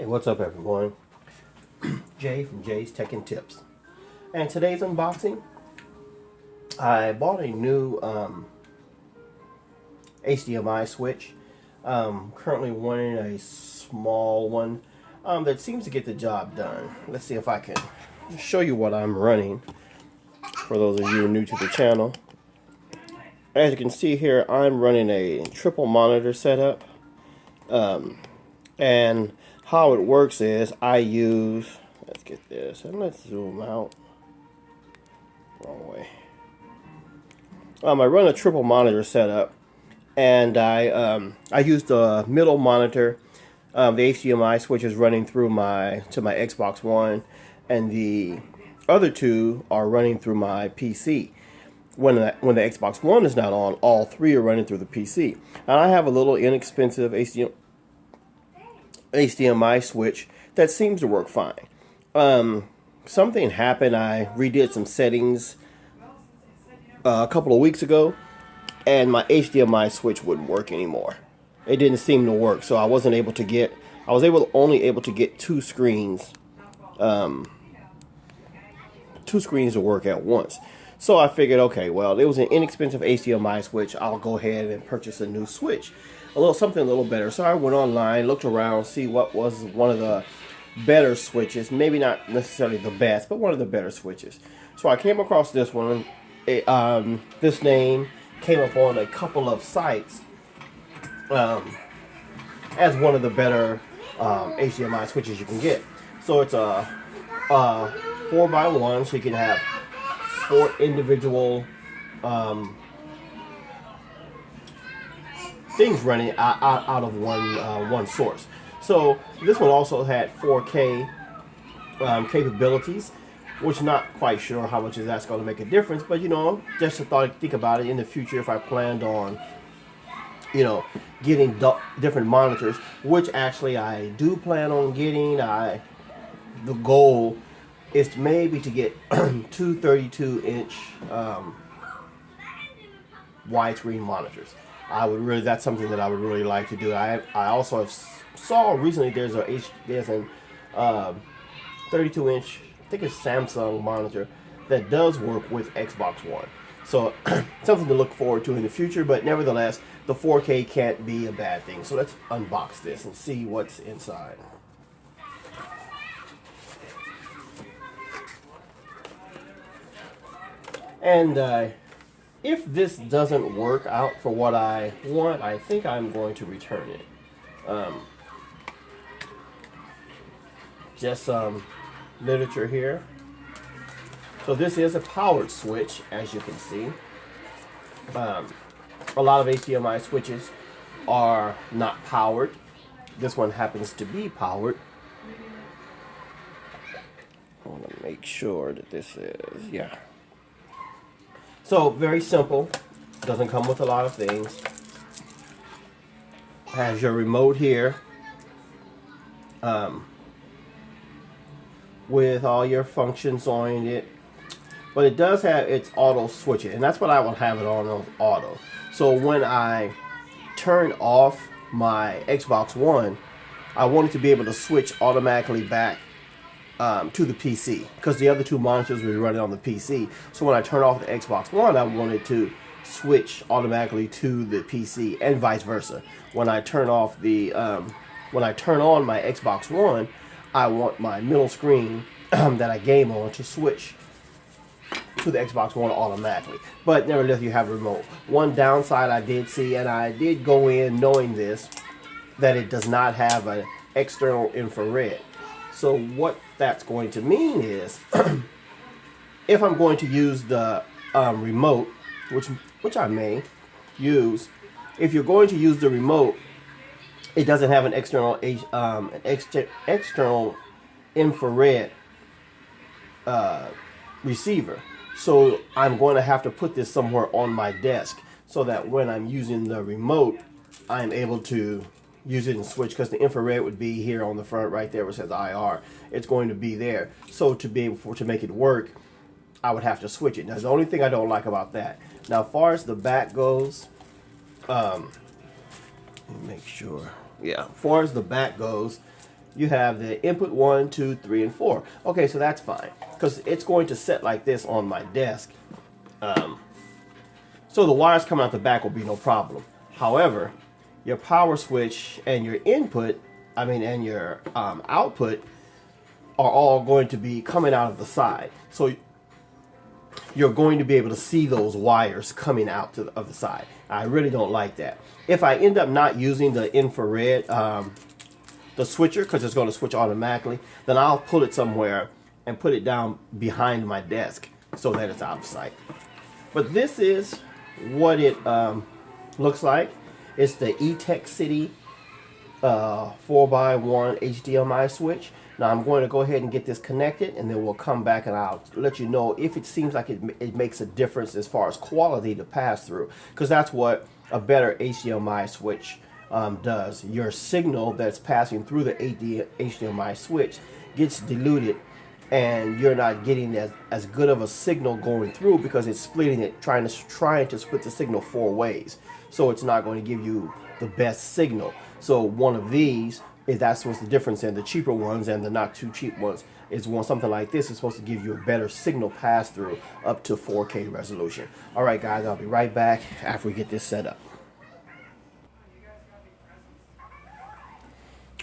Hey, what's up everyone? Jay from Jay's Tech and Tips. And today's unboxing, I bought a new HDMI switch. Currently running a small one that seems to get the job done. Let's see if I can show you what I'm running for those of you new to the channel. As you can see here, I'm running a triple monitor setup. And how it works is I use, let's get this, and let's zoom out. Wrong way. I run a triple monitor setup, and I use the middle monitor. The HDMI switch is running through to my Xbox One, and the other two are running through my PC. When the Xbox One is not on, all three are running through the PC. And I have a little inexpensive HDMI switch that seems to work fine. Something happened. I redid some settings a couple of weeks ago, and my HDMI switch wouldn't work anymore. It didn't seem to work, so I wasn't able to get. I was only able to get two screens to work at once. So I figured, okay, well, it was an inexpensive HDMI switch. I'll go ahead and purchase a new switch, something a little better. So I went online, looked around, see what was one of the better switches. Maybe not necessarily the best, but one of the better switches. So I came across this one. This name came up on a couple of sites as one of the better HDMI switches you can get. So it's a 4x1, so you can have 4 individual things running out of one source. So this one also had 4K capabilities, which not quite sure how much that's going to make a difference, but just a thought to think about it in the future if I planned on getting different monitors, which actually I do plan on getting. The goal is maybe to get two 32-inch widescreen monitors. That's something that I would really like to do. I also saw recently there's a 32-inch, I think it's Samsung monitor that does work with Xbox One. So something to look forward to in the future, but nevertheless, the 4K can't be a bad thing. So let's unbox this and see what's inside. And if this doesn't work out for what I want, I think I'm going to return it. Just some literature here. So this is a powered switch, as you can see. A lot of HDMI switches are not powered. This one happens to be powered. I want to make sure that this is, yeah. So very simple, doesn't come with a lot of things. Has your remote here with all your functions on it, but it does have its auto switching, and that's what I will have it on auto. So when I turn off my Xbox One, I wanted to be able to switch automatically back to the PC, because the other two monitors were running on the PC. So when I turn off the Xbox One, I wanted to switch automatically to the PC, and vice versa. When I turn off when I turn on my Xbox One, I want my middle screen that I game on to switch to the Xbox One automatically. But nevertheless, you have a remote. One downside I did see, and I did go in knowing this, that it does not have an external infrared. So what that's going to mean is, if I'm going to use the remote, which I may use, if you're going to use the remote, it doesn't have an external external infrared receiver. So I'm going to have to put this somewhere on my desk so that when I'm using the remote, I'm able to use it and switch, because the infrared would be here on the front right there where it says IR. It's going to be there. So to be able to make it work, I would have to switch it. Now the only thing I don't like about that. Now as far as the back goes, let me make sure. Yeah, as far as the back goes, you have the input 1, 2, 3, and 4. Okay, so that's fine because it's going to set like this on my desk. So the wires coming out the back will be no problem. However, your power switch and your input, and your output are all going to be coming out of the side. So you're going to be able to see those wires coming out of the side. I really don't like that. If I end up not using the infrared, the switcher, because it's going to switch automatically, then I'll pull it somewhere and put it down behind my desk so that it's out of sight. But this is what it looks like. It's the Etekcity 4x1 HDMI switch. Now I'm going to go ahead and get this connected, and then we'll come back and I'll let you know if it seems like it makes a difference as far as quality to pass through, because that's what a better HDMI switch does. Your signal that's passing through the HDMI switch gets diluted, and you're not getting as good of a signal going through because it's splitting it, trying to split the signal 4 ways. So it's not going to give you the best signal. So one of these, that's what's the difference in the cheaper ones and the not too cheap ones, is something like this is supposed to give you a better signal pass through up to 4K resolution. All right, guys, I'll be right back after we get this set up.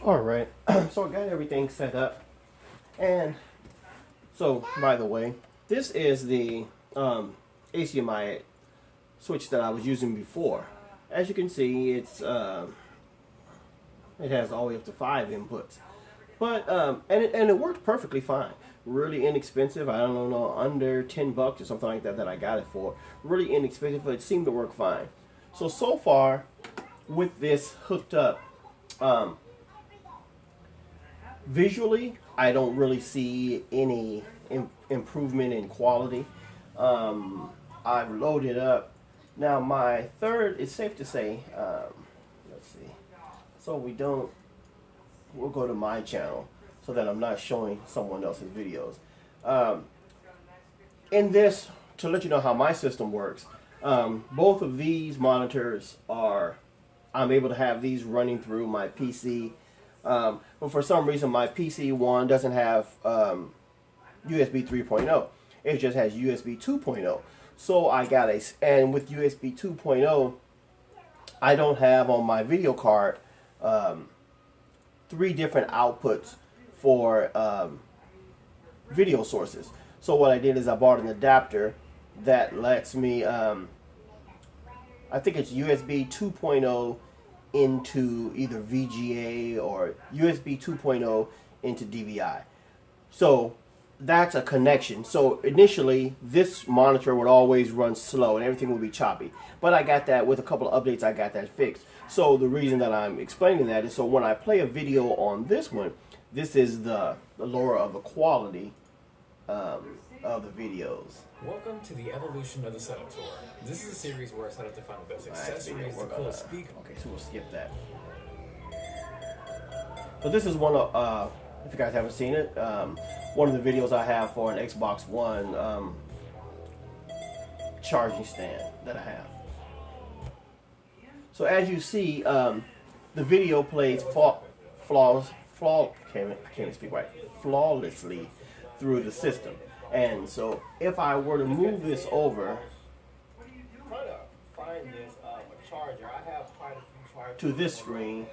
All right, so I got everything set up, and so by the way, this is the HDMI switch that I was using before. As you can see, it has all the way up to 5 inputs, but and it worked perfectly fine. Really inexpensive. I don't know, under $10 or something like that I got it for. Really inexpensive, but it seemed to work fine. So far with this hooked up, visually I don't really see any improvement in quality. I've loaded up. Now my third, it's safe to say, let's see, so we'll go to my channel so that I'm not showing someone else's videos. In this, to let you know how my system works, both of these monitors I'm able to have these running through my PC, but for some reason my PC one doesn't have USB 3.0. It just has USB 2.0. So I got and with USB 2.0, I don't have on my video card 3 different outputs for video sources. So what I did is I bought an adapter that lets me, I think it's USB 2.0 into either VGA or USB 2.0 into DVI. So that's a connection. So initially this monitor would always run slow and everything would be choppy, but I got that with a couple of updates. I got that fixed. So the reason that I'm explaining that is so when I play a video on this one, this is the lower of the quality of the videos. Welcome to the evolution of the setup tour. This is a series where I set up to find the best accessories, the coolest speaker. Okay, so we'll skip that. So this is one of, if you guys haven't seen it, one of the videos I have for an Xbox One charging stand that I have. So as you see, the video plays flawlessly through the system. And so if I were to move this over to this screen,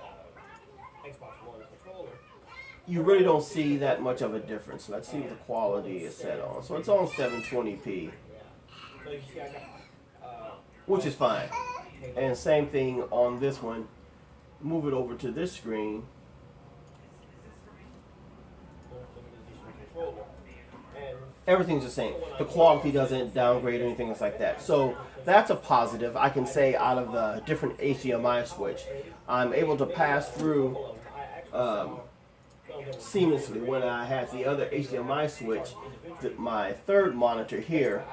you really don't see that much of a difference. Let's see what the quality is set on. So it's on 720p, which is fine. And same thing on this one. Move it over to this screen. Everything's the same. The quality doesn't downgrade or anything else like that. So that's a positive. I can say out of the different HDMI switch, I'm able to pass through seamlessly. When I had the other HDMI switch, my third monitor here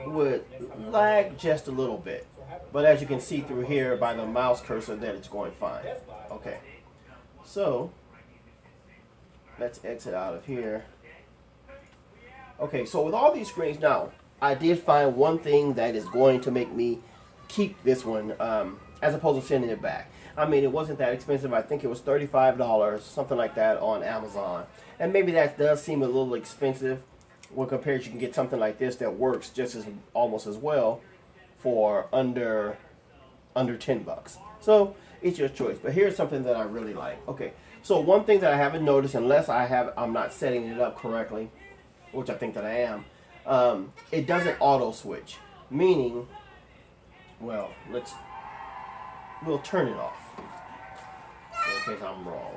would lag just a little bit. But as you can see through here by the mouse cursor that it's going fine. Okay. So let's exit out of here. Okay, so with all these screens now, I did find one thing that is going to make me keep this one as opposed to sending it back. I mean, it wasn't that expensive. I think it was $35, something like that, on Amazon. And maybe that does seem a little expensive when compared. You can get something like this that works just as almost as well for under $10. So it's your choice. But here's something that I really like. Okay, so one thing that I haven't noticed, unless I'm not setting it up correctly, which I think that I am, it doesn't auto switch. Meaning, well, we'll turn it off in case I'm wrong.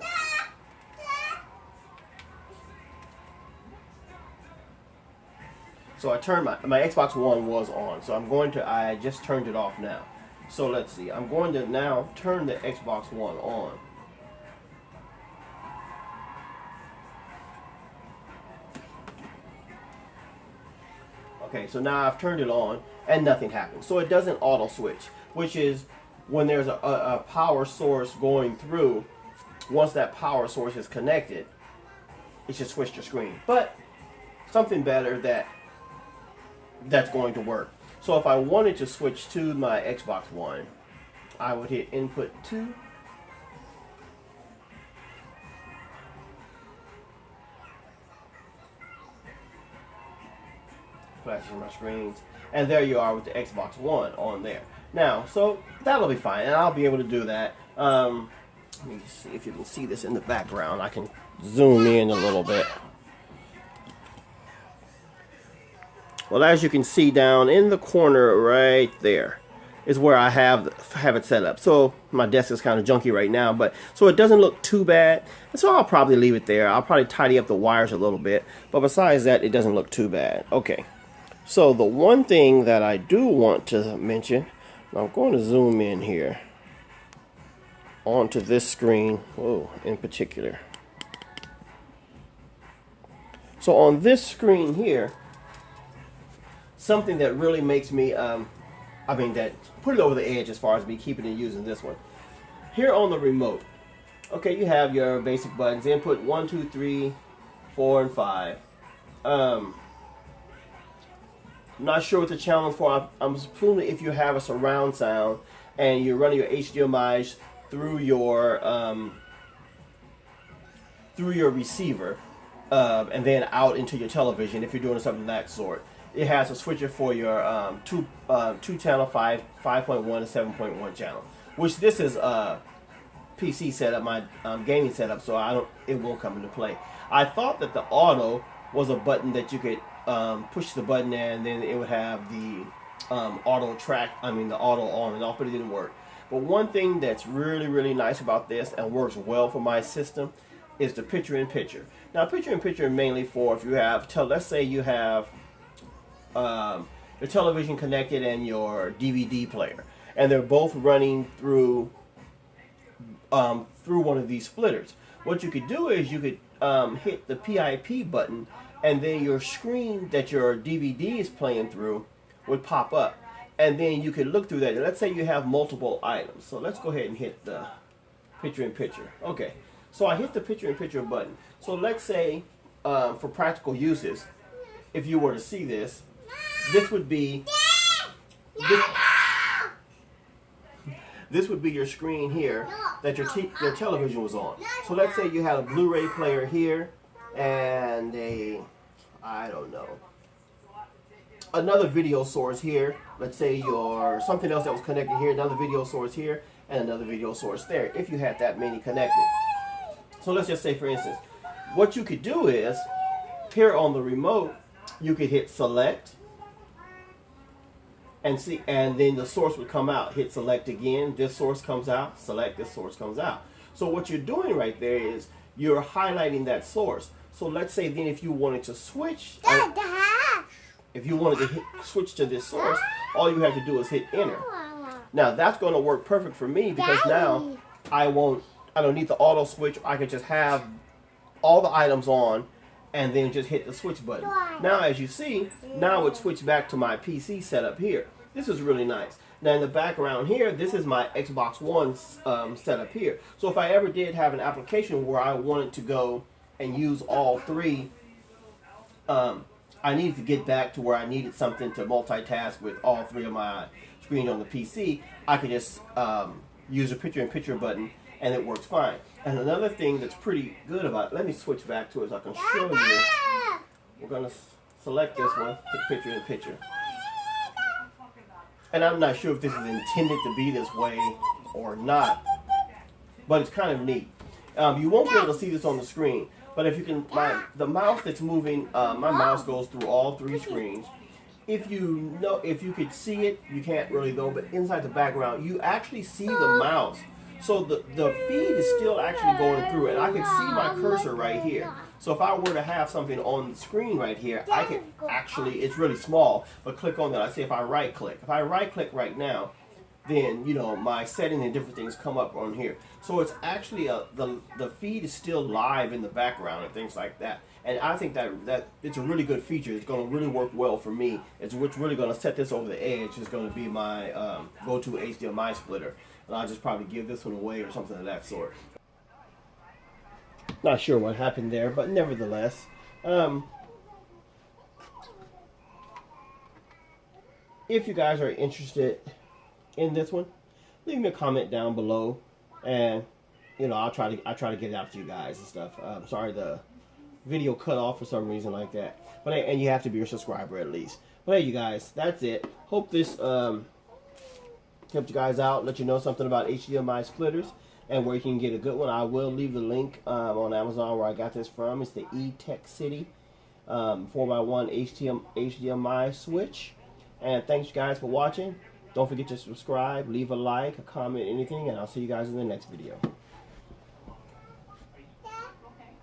So I turned my Xbox One was on, so I just turned it off now. So let's see, I'm going to now turn the Xbox One on. Okay, so now I've turned it on and nothing happens. So it doesn't auto switch, which is when there's a power source going through. Once that power source is connected, it should switch your screen. But something better that's going to work. So if I wanted to switch to my Xbox One, I would hit input 2. Flashes my screens, and there you are with the Xbox One on there. Now, so that'll be fine, and I'll be able to do that. Let me see if you can see this in the background. I can zoom in a little bit. Well, as you can see down in the corner right there is where I have it set up. So my desk is kind of junky right now, but so it doesn't look too bad. And so I'll probably leave it there. I'll probably tidy up the wires a little bit, but besides that, it doesn't look too bad. Okay. So the one thing that I do want to mention, I'm going to zoom in here onto this screen, in particular. So on this screen here, something that really makes me, that put it over the edge as far as me keeping and using this one. Here on the remote, okay, you have your basic buttons, input 1, 2, 3, 4, and 5. I'm not sure what the channel for. I'm assuming if you have a surround sound and you're running your HDMI through your receiver and then out into your television, if you're doing something of that sort, it has a switcher for your two channel 5.1 and 7.1 channel, which this is PC setup, my gaming setup, so it won't come into play. I thought that the auto was a button that you could push the button and then it would have the auto on and off, but it didn't work. But one thing that's really, really nice about this and works well for my system is the picture-in-picture. Now, picture-in-picture mainly for if you have, let's say you have your television connected and your DVD player, and they're both running through one of these splitters. What you could do is you could hit the PIP button, and then your screen that your DVD is playing through would pop up, and then you could look through that. And let's say you have multiple items, so let's go ahead and hit the picture-in-picture. Okay, so I hit the picture-in-picture button. So let's say for practical uses, if you were to see this, this would be this would be your screen here that your television was on. So let's say you had a Blu-ray player here and another video source here. Let's say something else that was connected here, another video source here, and another video source there, if you had that many connected. So let's just say, for instance, what you could do is, here on the remote, you could hit select, and then the source would come out. Hit select again, this source comes out, select, this source comes out. So what you're doing right there is you're highlighting that source. So let's say then if you wanted to switch, switch to this source, all you have to do is hit enter. Now that's going to work perfect for me because now I don't need the auto switch. I can just have all the items on and then just hit the switch button. Now as you see, now it switched back to my PC setup here. This is really nice. Now in the background here, this is my Xbox One setup here. So if I ever did have an application where I wanted to go and use all three, I needed to get back to where I needed something to multitask with all three of my screens on the PC, I could just use a picture-in-picture button, and it works fine. And another thing that's pretty good about it, let me switch back to it so I can show you. We're going to select this one, hit picture-in-picture. And I'm not sure if this is intended to be this way or not, but it's kind of neat. You won't be able to see this on the screen, but if you can, the mouse that's moving, my mouse goes through all 3 screens. If you could see it, you can't really though, but inside the background, you actually see the mouse. So the feed is still actually going through it. I can see my cursor right here. So if I were to have something on the screen right here, I could actually, it's really small, but click on that. I say if I right click. If I right click right now, then, you know, my setting and different things come up on here. So it's actually, the feed is still live in the background and things like that. And I think that it's a really good feature. It's going to really work well for me. It's what's really going to set this over the edge. Is going to be my go-to HDMI splitter. And I'll just probably give this one away or something of that sort. Not sure what happened there, but nevertheless. If you guys are interested in this one, leave me a comment down below, and you know I'll try to get it out to you guys and stuff. Sorry the video cut off for some reason like that, but hey, and you have to be a subscriber at least. But hey, you guys, that's it. Hope this helped you guys out, let you know something about HDMI splitters and where you can get a good one. I will leave the link on Amazon where I got this from. It's the Etekcity 4x1 HDMI switch. And thanks you guys for watching. Don't forget to subscribe, leave a like, a comment, anything, and I'll see you guys in the next video.